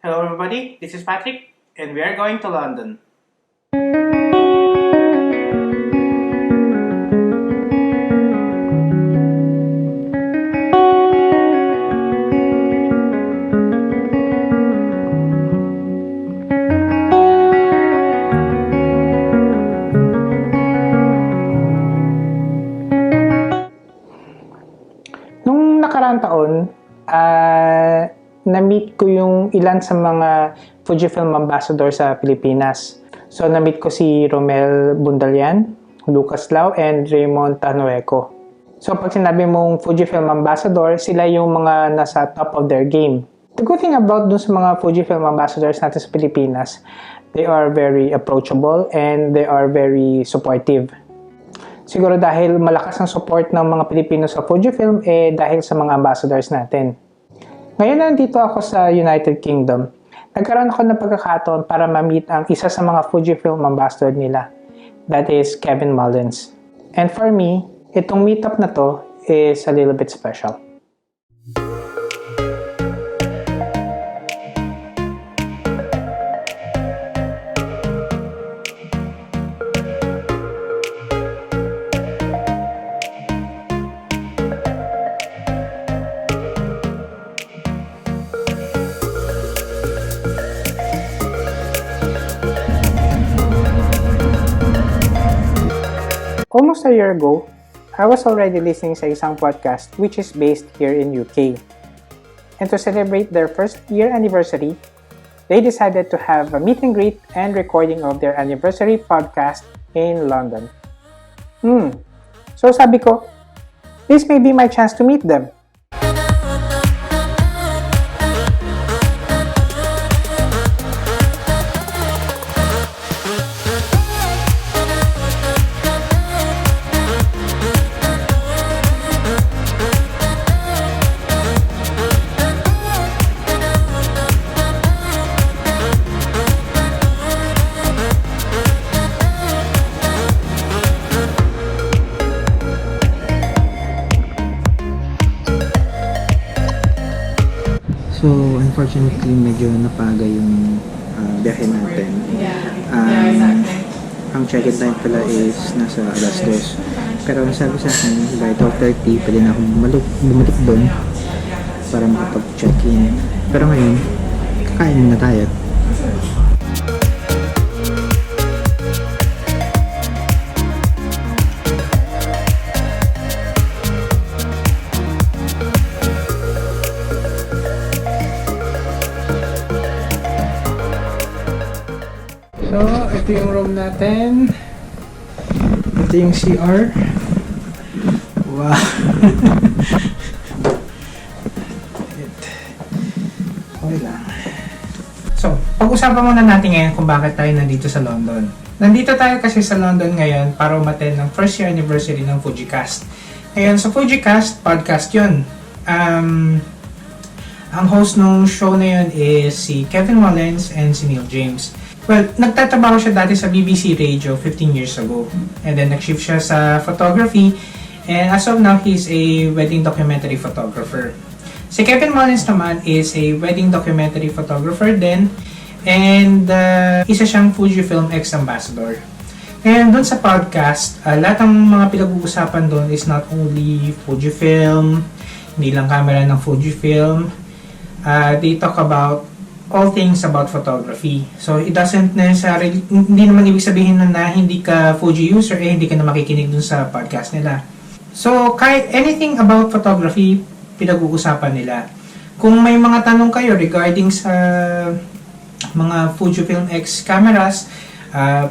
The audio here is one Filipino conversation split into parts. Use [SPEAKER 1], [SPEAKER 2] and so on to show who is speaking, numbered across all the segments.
[SPEAKER 1] Hello everybody, this is Patrick and we are going to London. Nung nakaraang taon, na-meet ko yung ilan sa mga Fujifilm ambassador sa Pilipinas. So, na-meet ko si Romel Bundalian, Lucas Lau, and Raymond Tanueco. So, pag sinabi mong Fujifilm ambassador, sila yung mga nasa top of their game. The good thing about dun sa mga Fujifilm ambassadors natin sa Pilipinas, they are very approachable and they are very supportive. Siguro dahil malakas ang support ng mga Pilipino sa Fujifilm, dahil sa mga ambassadors natin. Ngayon nandito ako sa United Kingdom. Nagkaroon ako ng pagkakataon para ma-meet ang isa sa mga Fujifilm ambassador nila. That is Kevin Mullins. And for me, itong meetup na to is a little bit special. Almost a year ago, I was already listening sa isang podcast which is based here in UK. And to celebrate their first year anniversary, they decided to have a meet and greet and recording of their anniversary podcast in London. So sabi ko, this may be my chance to meet them.
[SPEAKER 2] So, unfortunately, medyo napaga yung biyahe natin. Ang check-in time pala is nasa alas 2. Pero ang sabi sa akin, by 12:30, pwede na akong bumalik doon para makapag-check-in. Pero ngayon, kakain na tayo.
[SPEAKER 1] So, ito yung room natin. Ito yung CR. Wow. Okay lang. So, pag-usapan muna natin ngayon kung bakit tayo nandito sa London. Nandito tayo kasi sa London ngayon para umattend ng first year anniversary ng Fujicast. Ngayon, sa Fujicast, podcast yun. Ang host ng show na yun is si Kevin Mullins and si Neil James. Well, nagtatrabaho siya dati sa BBC Radio 15 years ago. And then nag-shift siya sa photography. And as of now, he's a wedding documentary photographer. Si Kevin Mullins naman is a wedding documentary photographer din. And isa siyang Fujifilm ex-ambassador. And doon sa podcast, lahat ng mga pinag-uusapan doon is not only Fujifilm, hindi lang camera ng Fujifilm. They talk about all things about photography. So, it doesn't necessarily, hindi naman ibig sabihin na hindi ka Fuji user, hindi ka na makikinig dun sa podcast nila. So, kahit anything about photography, pinag-uusapan nila. Kung may mga tanong kayo regarding sa mga Fujifilm X cameras,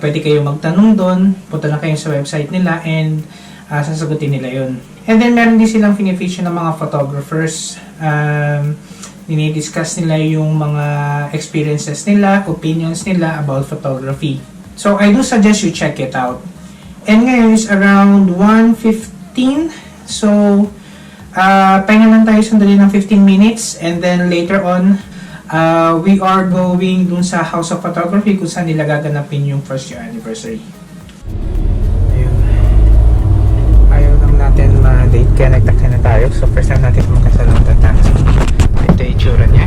[SPEAKER 1] pwede kayo magtanong doon, punta lang kayo sa website nila and sasagutin nila yun. And then, meron din silang fini-feature ng mga photographers, dinidiscuss nila yung mga experiences nila, opinions nila about photography. So, I do suggest you check it out. And ngayon is around 1:15. So, pahinga lang tayo sandali ng 15 minutes. And then later on, we are going dun sa House of Photography kung saan nila gaganapin yung first year anniversary. Ayun. Ayaw lang natin ma-date kaya nagtakta na tayo. So, first time natin kumakasalong tatansi. Ito yung itsura niya.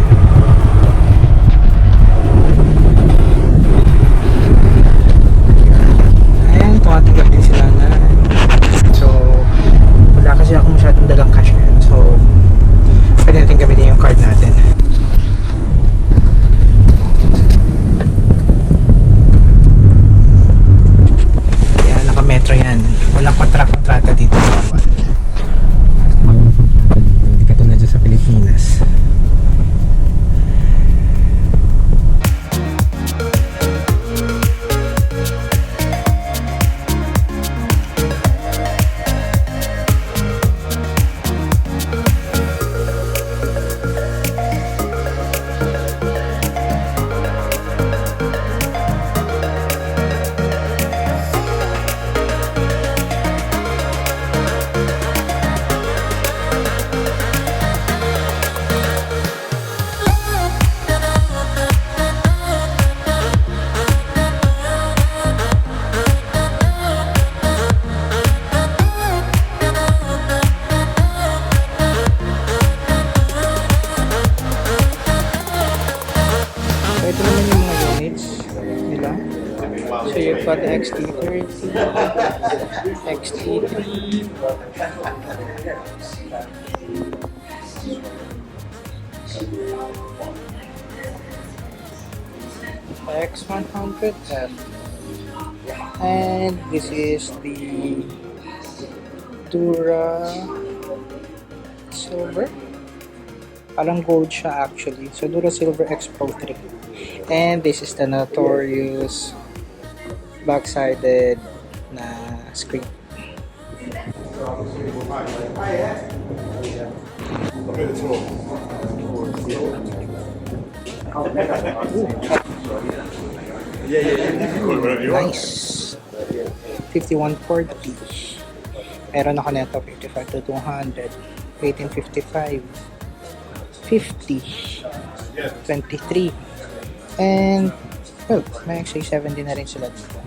[SPEAKER 1] Walang kontrata dito.
[SPEAKER 2] Hindi katulad dyan sa Pilipinas. So ito naman yung mga units nila. So you've got the XT30, XT3, X100F, and this is the Dura Silver. Parang gold siya actually. So Dura Silver X Pro 3. And this is the notorious back-sided na screen. Nice. 5140. Meron ako neto 55 to 200. 1855. 50. 23. And, well, may XA70 na rin sila dito.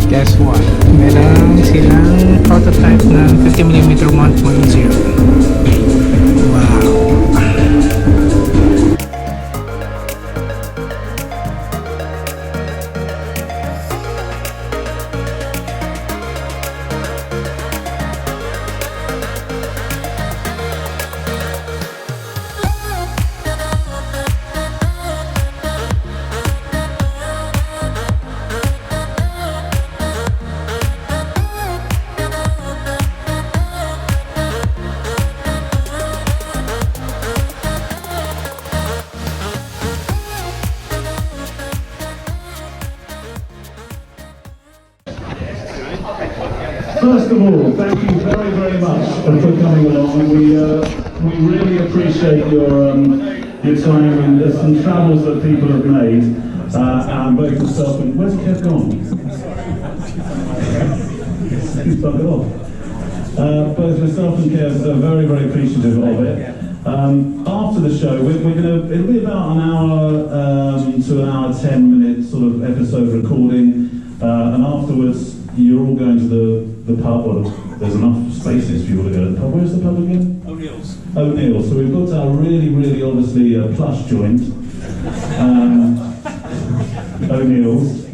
[SPEAKER 2] Guess what? Meron silang prototype ng 50mm mount 1.0. Wow!
[SPEAKER 3] First of all, thank you very, very much for coming along. We really appreciate your time and some travels that people have made. And both yourself and where's Kev gone? He's buggered off. Both myself and Kev are very, very appreciative of it. After the show, it'll be about an hour to an hour 10-minute sort of episode recording, and afterwards you're all going to the pub. Well, there's enough spaces for you all to go to the pub. Where's the pub again?
[SPEAKER 4] O'Neill's.
[SPEAKER 3] O'Neill's. So we've got our really obviously plush joint, O'Neill's.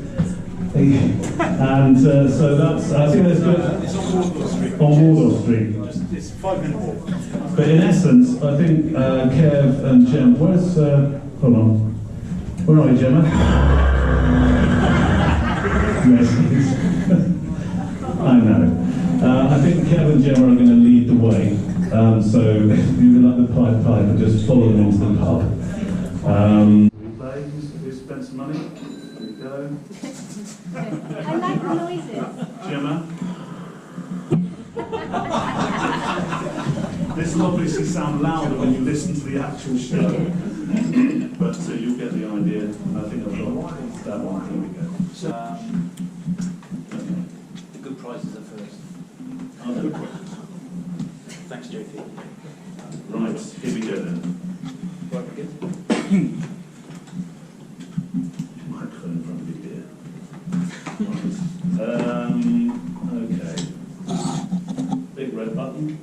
[SPEAKER 3] And so that's, I think that's good.
[SPEAKER 4] It's on Wardlaw Street.
[SPEAKER 3] On Wardlaw Street.
[SPEAKER 4] It's 5-minute walk.
[SPEAKER 3] But in essence, I think Kev and Jem, where's, hold on, where are you, Gemma? Yes, I know. I think Kev and Gemma are going to lead the way, so if you would like the pipe and just follow them into the pub. We play, we spent some money, there we go.
[SPEAKER 5] I like the noises.
[SPEAKER 3] Gemma? This will obviously sound louder when you listen to the actual show, but you'll get the idea. I think I've got that one. Here we go.
[SPEAKER 4] So, the good prizes are first.
[SPEAKER 3] Oh, good questions.
[SPEAKER 4] Thanks, JP.
[SPEAKER 3] Right, here we go then.
[SPEAKER 4] Right, we good?
[SPEAKER 3] Microphone in front of you, dear. Right. Okay. Big red button.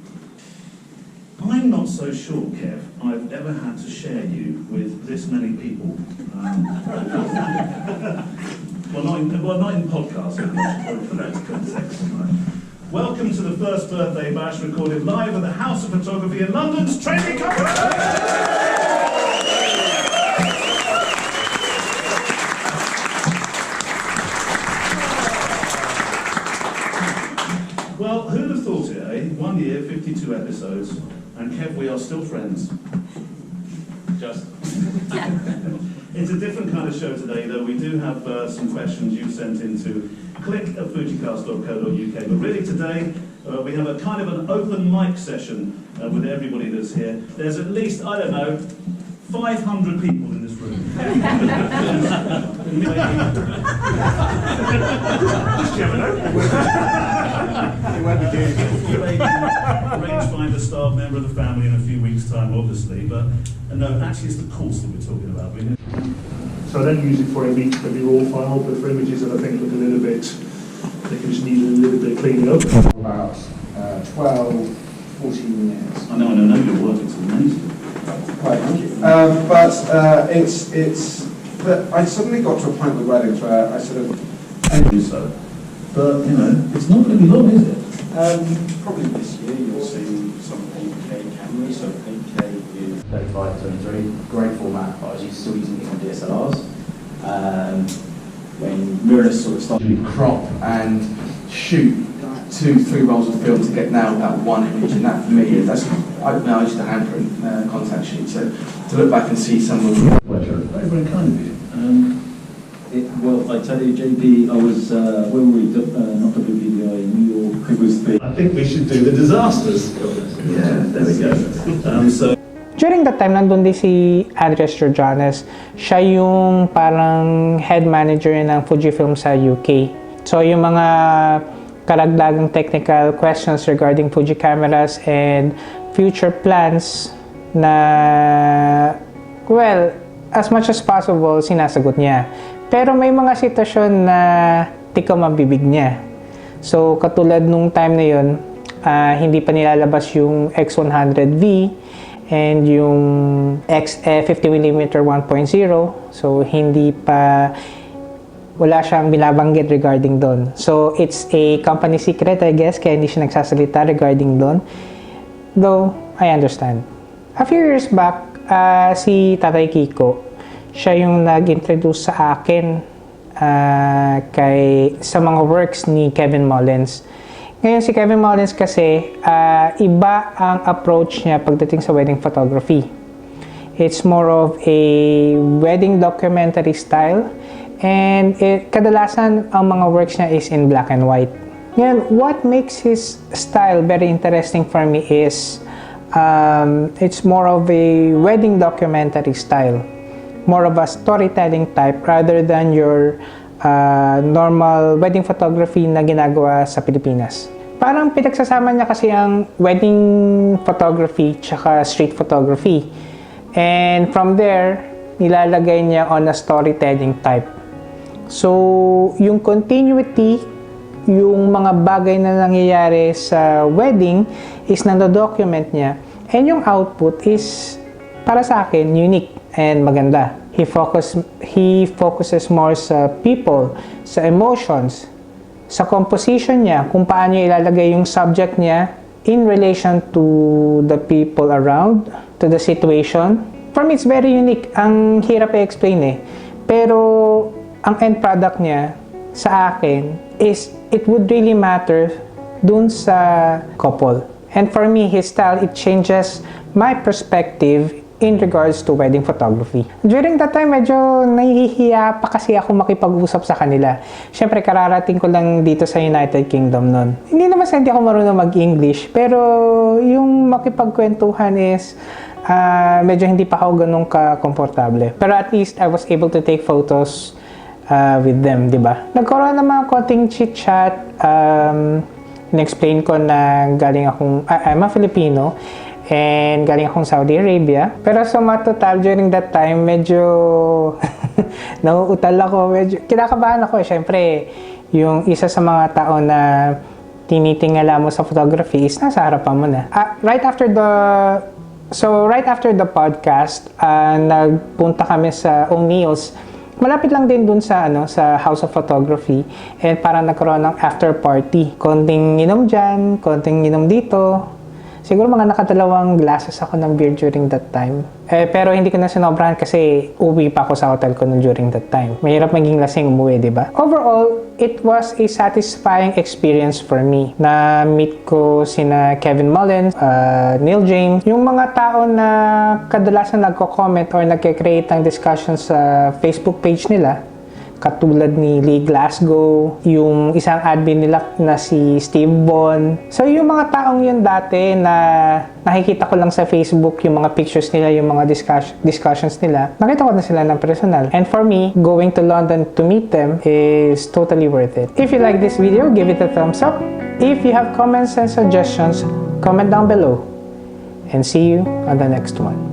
[SPEAKER 3] I'm not so sure, Kev, I've ever had to share you with this many people. Not in podcasting, for that context. Right. Welcome to the first birthday bash recorded live at the House of Photography in London's Trading Company. Well, who'd have thought it, eh? 1 year, 52 episodes, and Kev, we are still friends. Just. It's a different kind of show today, though. We do have some questions you've sent in to click@fujicast.co.uk. But really today, we have a kind of an open mic session with everybody that's here. There's at least, I don't know, 500 people in this room. Just arrange find a staff member of the family in a few weeks' time, obviously, but no, actually it's the course that we're talking about.
[SPEAKER 6] So I don't use it for maybe raw file, but for images that I think look a little bit, they can just need a little bit of cleaning up.
[SPEAKER 7] About 12, 14 years.
[SPEAKER 3] I know your work, it's amazing.
[SPEAKER 7] Right, thank you. But I suddenly got to a point with weddings where I sort of...
[SPEAKER 3] So, but, you know, it's not going to be long, is it?
[SPEAKER 7] Probably this year you'll see some 8K cameras, so 8K is 35 to 23, great format, but I was still using it on DSLRs. When mirrorless sort of started to crop and shoot 2-3 rolls of film to get now that one image, and that for me is, I used to handprint contact sheets, so to look back and see some of the...
[SPEAKER 3] Pleasure. Very, very kind of you.
[SPEAKER 8] Well, I tell you, JP, I was, when we not WPDI in New York, I was the...
[SPEAKER 3] I think we should do the disasters. Yeah, there we go.
[SPEAKER 1] During that time, nandun din si Andres Georgianes. Siya yung parang head manager ng Fujifilm sa UK. So, yung mga karagdagang technical questions regarding Fuji cameras and future plans na, well, as much as possible, sinasagot niya. Pero may mga sitwasyon na tikam ang bibig niya. So, katulad nung time na yun, hindi pa nilalabas yung X100V and yung X50mm 1.0. So, wala siyang binabanggit regarding doon. So, it's a company secret, I guess, kaya hindi siya nagsasalita regarding doon. Though, I understand. A few years back, si Tatay Kiko, siya yung nag-introduce sa akin sa mga works ni Kevin Mullins. Ngayon si Kevin Mullins kasi, iba ang approach niya pagdating sa wedding photography. It's more of a wedding documentary style, and kadalasan ang mga works niya is in black and white. Ngayon, what makes his style very interesting for me is it's more of a wedding documentary style. More of a storytelling type rather than your normal wedding photography na ginagawa sa Pilipinas. Parang pinagsasama niya kasi ang wedding photography tsaka street photography. And from there, nilalagay niya on a storytelling type. So, yung continuity, yung mga bagay na nangyayari sa wedding is nando-document niya. And yung output is, para sa akin, unique and maganda. He focuses more sa people, sa emotions, sa composition niya, kung paano niya ilalagay yung subject niya in relation to the people around, to the situation. For me, it's very unique. Ang hirap i-explain eh. Pero, ang end product niya, sa akin, is it would really matter dun sa couple. And for me, his style, it changes my perspective in regards to wedding photography. During that time, medyo nahihiya pa kasi ako makipag-usap sa kanila. Siyempre, kararating ko lang dito sa United Kingdom nun. Hindi naman sa hindi ako marunong mag-English, pero yung makipagkwentuhan is medyo hindi pa ako ganun ka-komportable. Pero at least, I was able to take photos with them, di ba? Nagkaroon ng mga konting chit-chat. In-explain ko na I'm a Filipino, and galing akong Saudi Arabia. Pero sa matotal, during that time, medyo nauutal ako. Medyo kinakabahan ako eh. Siyempre, yung isa sa mga tao na tinitingala mo sa photography is nasa harapan mo na. Right after the podcast, nagpunta kami sa NEALE's. Malapit lang din dun sa sa House of Photography, and parang nagkaroon ng after party. Konting inom dyan, konting inom dito. Siguro mga nakadalawang glasses ako ng beer during that time. Pero hindi ko na sinobrahan kasi uwi pa ako sa hotel ko during that time. Mahirap maging lasing umuwi, di ba? Overall, it was a satisfying experience for me. Na-meet ko sina Kevin Mullins, Neil James, yung mga tao na kadalasan nagko-comment or nagke-create ng discussion sa Facebook page nila. Katulad ni Lee Glasgow, yung isang admin nila na si Steve Bon. So yung mga taong yun dati na nakikita ko lang sa Facebook, yung mga pictures nila, yung mga discussions nila, nakita ko na sila ng personal. And for me, going to London to meet them is totally worth it. If you like this video, give it a thumbs up. If you have comments and suggestions, comment down below. And see you on the next one.